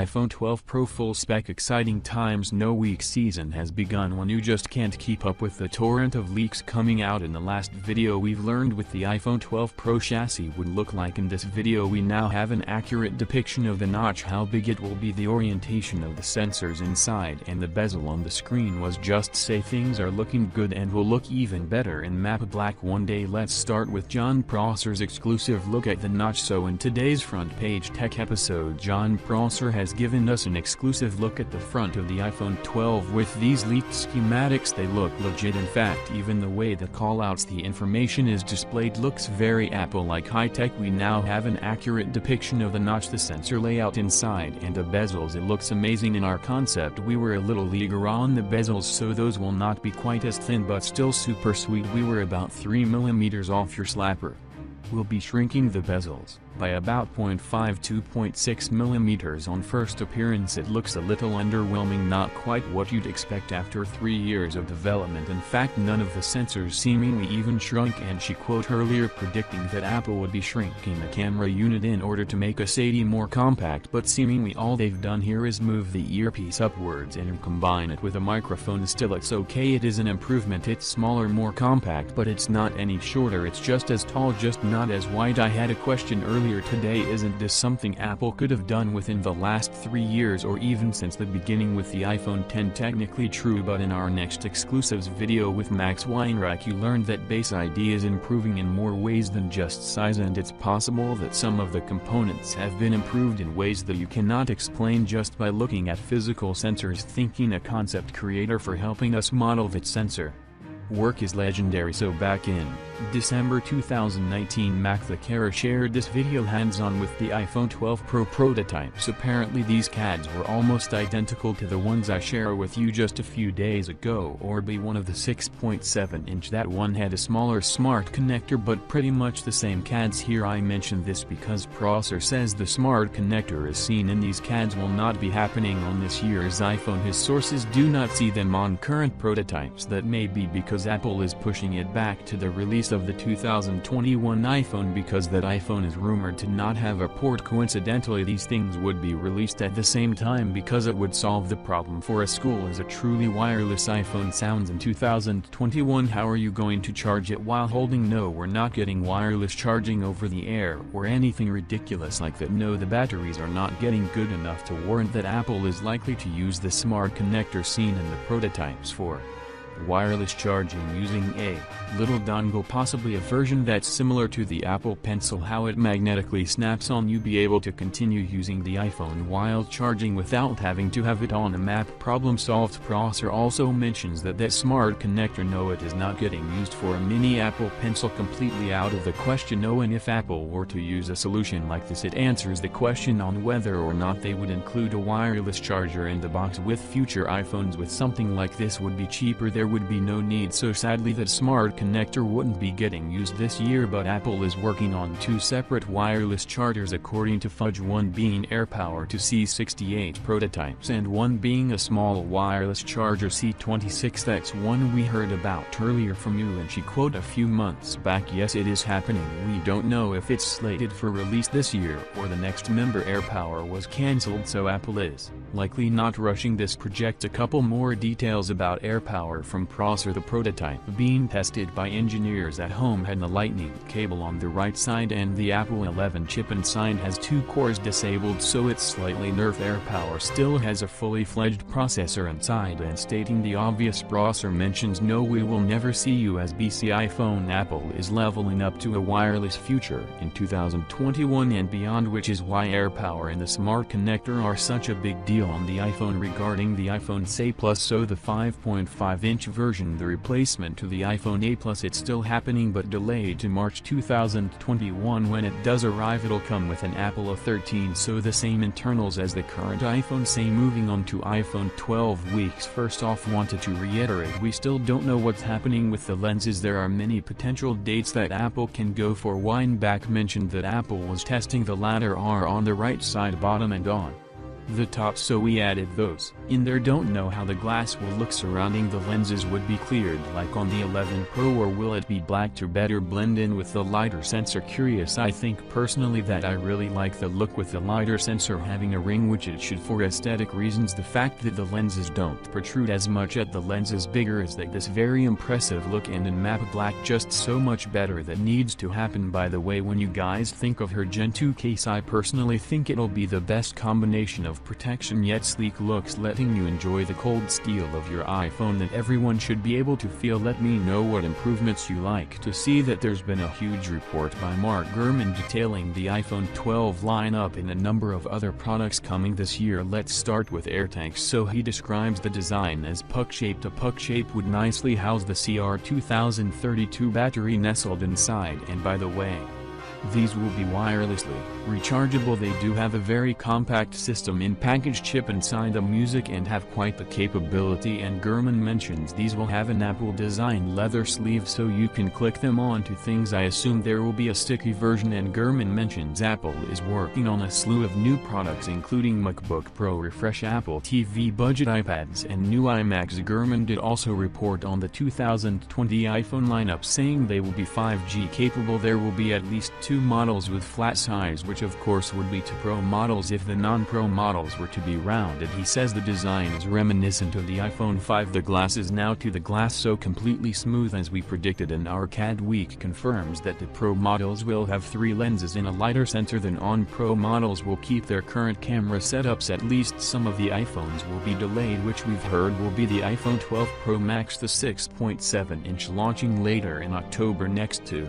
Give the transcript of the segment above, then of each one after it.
iPhone 12 Pro full spec exciting times. No weak season has begun when you just can't keep up with the torrent of leaks coming out. In the last video we've learned what the iPhone 12 Pro chassis would look like. In this video we now have an accurate depiction of the notch, how big it will be, the orientation of the sensors inside, and the bezel on the screen. Was just say things are looking good and will look even better in matte black one day. Let's start with Jon Prosser's exclusive look at the notch. So in today's front page tech episode, Jon Prosser has given us an exclusive look at the front of the iPhone 12 with these leaked schematics. They look legit. In fact, even the way the callouts the information is displayed looks very Apple-like high-tech. We now have an accurate depiction of the notch, the sensor layout inside, and the bezels. It looks amazing. In our concept we were a little eager on the bezels, so those will not be quite as thin but still super sweet. We were about 3mm off your slapper. We'll be shrinking the bezels by about 0.5 to 0.6mm on first appearance. It looks a little underwhelming, not quite what you'd expect after 3 years of development. In fact, none of the sensors seemingly even shrunk, and she quote earlier predicting that Apple would be shrinking the camera unit in order to make a SATA more compact, but seemingly all they've done here is move the earpiece upwards and combine it with a microphone. Still, it's okay, it is an improvement. It's smaller, more compact, but it's not any shorter. It's just as tall, just not as wide. I had a question earlier today, isn't this something Apple could have done within the last 3 years or even since the beginning with the iPhone X? Technically true, but in our next exclusives video with Max Weinreich you learned that Base ID is improving in more ways than just size, and it's possible that some of the components have been improved in ways that you cannot explain just by looking at physical sensors. Thanking a concept creator for helping us model that sensor work is legendary. So back in December 2019, Mac the Carer shared this video hands-on with the iPhone 12 Pro prototypes. Apparently these CADs were almost identical to the ones I shared with you just a few days ago, or be one of the 6.7-inch. That one had a smaller smart connector, but pretty much the same CADs here. I mentioned this because Prosser says the smart connector as seen in these CADs will not be happening on this year's iPhone. His sources do not see them on current prototypes. That may be because Apple is pushing it back to the release of the 2021 iPhone, because that iPhone is rumored to not have a port. Coincidentally, these things would be released at the same time because it would solve the problem for a school as a truly wireless iPhone sounds in 2021. How are you going to charge it while holding? No, we're not getting wireless charging over the air or anything ridiculous like that. No, the batteries are not getting good enough to warrant that. Apple is likely to use the smart connector seen in the prototypes for wireless charging using a little dongle, possibly a version that's similar to the Apple Pencil, how it magnetically snaps on. You be able to continue using the iPhone while charging without having to have it on a map. Problem solved. Prosser also mentions that smart connector, no, it is not getting used for a mini Apple Pencil, completely out of the question. No, and if Apple were to use a solution like this, it answers the question on whether or not they would include a wireless charger in the box with future iPhones. With something like this would be cheaper, there would be no need. So sadly that smart connector wouldn't be getting used this year, but Apple is working on 2 separate wireless chargers according to Fudge, one being AirPower to C68 prototypes and one being a small wireless charger C26. That's one we heard about earlier from you, and she quote a few months back, yes, it is happening. We don't know if it's slated for release this year or the next. Member AirPower was cancelled, so Apple is likely not rushing this project. A couple more details about AirPower from Prosser. The prototype being tested by engineers at home had the lightning cable on the right side, and the Apple 11 chip inside has 2 cores disabled, so it's slightly nerfed. AirPower still has a fully fledged processor inside, and stating the obvious, Prosser mentions, no, we will never see USB-C iPhone. Apple is leveling up to a wireless future in 2021 and beyond, which is why AirPower and the smart connector are such a big deal on the iPhone. Regarding the iPhone SE Plus, so the 5.5-inch version, the replacement to the iPhone 8 Plus, it's still happening but delayed to March 2021. When it does arrive, it'll come with an Apple A13, so the same internals as the current iPhone SE. Moving on to iPhone 12 weeks. First off, wanted to reiterate, we still don't know what's happening with the lenses. There are many potential dates that Apple can go for. Weinbach mentioned that Apple was testing the latter are on the right side bottom and on the top, so we added those in there. Don't know how the glass will look surrounding the lenses would be cleared like on the 11 Pro, or will it be black to better blend in with the lighter sensor? Curious. I think personally that I really like the look with the lighter sensor having a ring, which it should for aesthetic reasons. The fact that the lenses don't protrude as much at the lens is bigger is like this very impressive look, and in matte black just so much better. That needs to happen. By the way, when you guys think of her Gen 2 case, I personally think it'll be the best combination of protection yet sleek looks, letting you enjoy the cold steel of your iPhone that everyone should be able to feel. Let me know what improvements you like to see. That there's been a huge report by Mark Gurman detailing the iPhone 12 lineup and a number of other products coming this year. Let's start with AirTags. So he describes the design as puck-shaped. A puck shape would nicely house the CR2032 battery nestled inside, and by the way, these will be wirelessly rechargeable. They do have a very compact system in package chip inside the music and have quite the capability, and Gurman mentions these will have an Apple design leather sleeve so you can click them onto things. I assume there will be a sticky version, and Gurman mentions Apple is working on a slew of new products including MacBook Pro refresh, Apple TV budget iPads and new iMacs. Gurman did also report on the 2020 iPhone lineup, saying they will be 5G capable. There will be at least 2 models with flat sides, which of course would be to Pro models if the non-Pro models were to be rounded. He says the design is reminiscent of the iPhone 5. The glass is now to the glass so completely smooth as we predicted, and our CAD week confirms that the Pro models will have 3 lenses in a lighter sensor than on Pro models will keep their current camera setups. At least some of the iPhones will be delayed, which we've heard will be the iPhone 12 Pro Max, the 6.7-inch launching later in October. Next to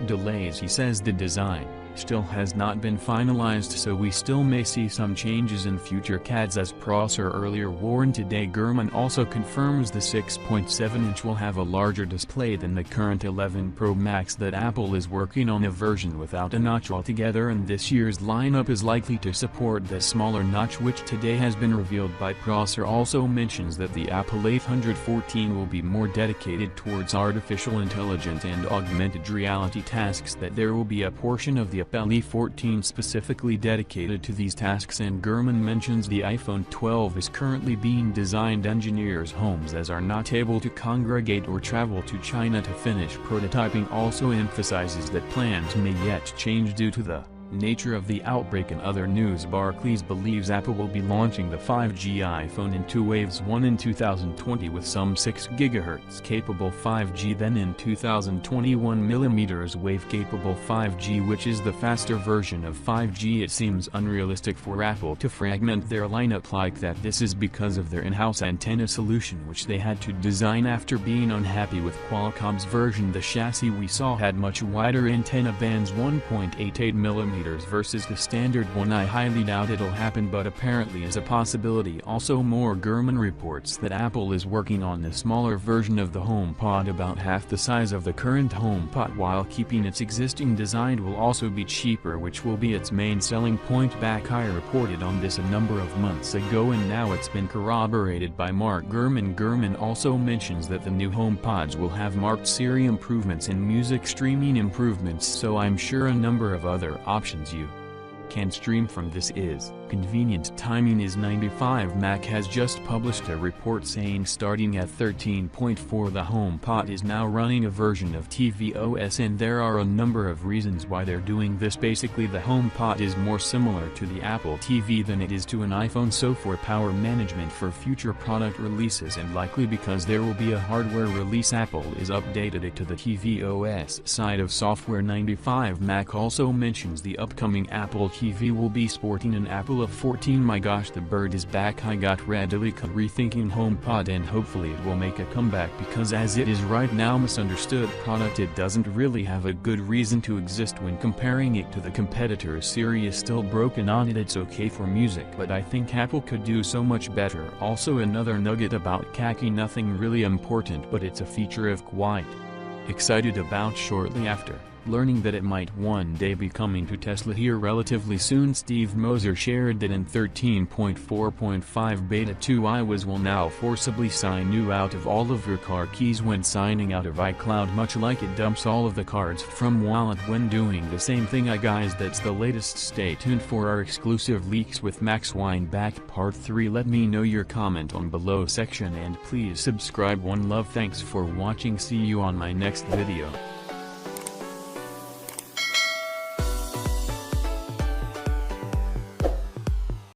delays, he says the design still has not been finalized, so we still may see some changes in future CADs, as Prosser earlier warned today. Gurman also confirms the 6.7-inch will have a larger display than the current 11 Pro Max, that Apple is working on a version without a notch altogether, and this year's lineup is likely to support the smaller notch, which today has been revealed by Prosser. Also mentions that the Apple 814 will be more dedicated towards artificial intelligence and augmented reality tasks, that there will be a portion of the Apple E14 specifically dedicated to these tasks, and Gurman mentions the iPhone 12 is currently being designed engineers' homes as are not able to congregate or travel to China to finish prototyping. Also emphasizes that plans may yet change due to the nature of the outbreak. In other news, Barclays believes Apple will be launching the 5G iPhone in 2 waves, one in 2020 with some 6 GHz capable 5G, then in 2021 mm wave capable 5G, which is the faster version of 5G. It seems unrealistic for Apple to fragment their lineup like that. This is because of their in-house antenna solution, which they had to design after being unhappy with Qualcomm's version. The chassis we saw had much wider antenna bands, 1.88 mm versus the standard one. I highly doubt it'll happen, but apparently is a possibility. Also, more Gurman reports that Apple is working on a smaller version of the HomePod, about half the size of the current HomePod, while keeping its existing design. Will also be cheaper, which will be its main selling point. I reported on this a number of months ago, and now it's been corroborated by Mark Gurman. Gurman also mentions that the new HomePods will have marked Siri improvements and music streaming improvements, so I'm sure a number of other options you can stream from. This is convenient. Timing is 95. Mac has just published a report saying starting at 13.4 the HomePod is now running a version of tvOS, and there are a number of reasons why they're doing this. Basically, the HomePod is more similar to the Apple TV than it is to an iPhone, so for power management for future product releases, and likely because there will be a hardware release, Apple is updated it to the tvOS side of software. 95 Mac also mentions the upcoming Apple TV will be sporting an Apple A14. My gosh, the bird is back. I got readily rethinking HomePod, and hopefully it will make a comeback, because as it is right now, misunderstood product, it doesn't really have a good reason to exist when comparing it to the competitors. Siri is still broken on it. It's okay for music, but I think Apple could do so much better. Also, another nugget about khaki, nothing really important, but it's a feature of quite excited about shortly after Learning that it might one day be coming to Tesla here relatively soon, Steve Moser shared that in 13.4.5 Beta 2 iOS will now forcibly sign you out of all of your car keys when signing out of iCloud, much like it dumps all of the cards from wallet when doing the same thing. Guys, that's the latest. Stay tuned for our exclusive leaks with Max Weinbach Part 3. Let me know your comment on below section and please subscribe. One love. Thanks for watching. See you on my next video.